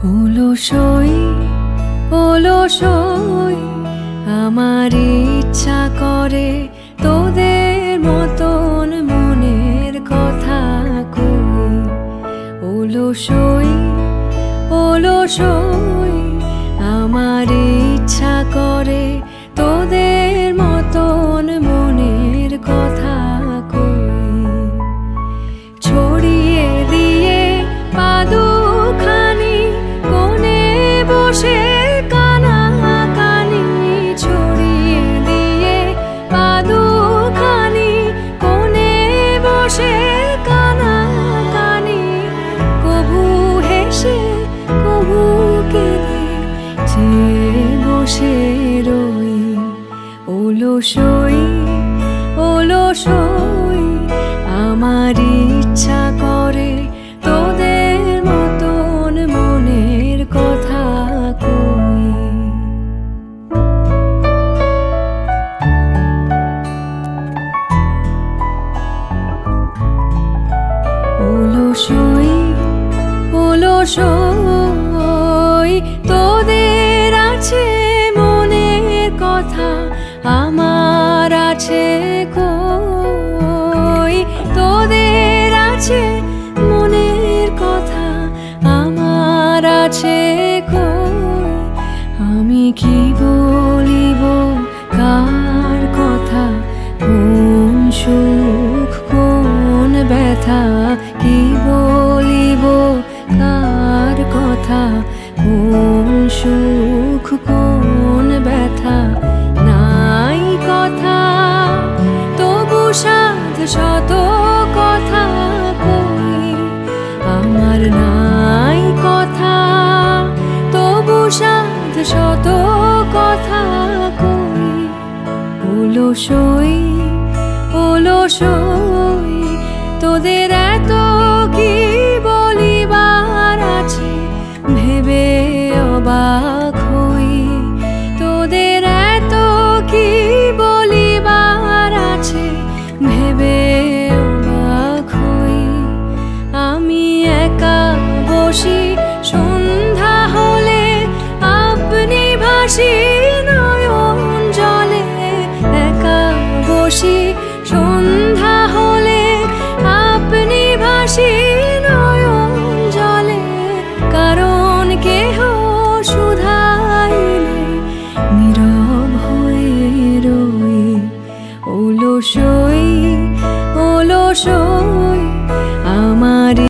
অলসই অলসই আমার ইচ্ছা করে তোদের মতন মনের কথা কই। অলসই অলসই আমার ইচ্ছা করে তোদের মতন মনের কথা কই। ছড়িয়ে দিয়ে পাদুখানি কোণে বসে কানাকানি, ছড়িয়ে দিয়ে পাদুখানি কোণে বসে কানাকানি, কভু হেসে কভু কেঁদে যে বসে রই। অলসই অলসই আমার ইচ্ছা করে তোদের মতন মনের কথা কই। অলসই অলসই তোদের আছে মনের কথা, আমার আছে কই। তোদের আছে মনের কথা, আমার আছে কই। আমি কি বলিব কার কথা, কোন সুখ কোন ব্যথা, কি বলিব কার কথা, কোন সুখ কোন ব্যথা। নাই কথা তবু সাধ শত কথা কই, আমার নাই কথা তবু সাধ শত কথা কই। অলসই অলসই তোদের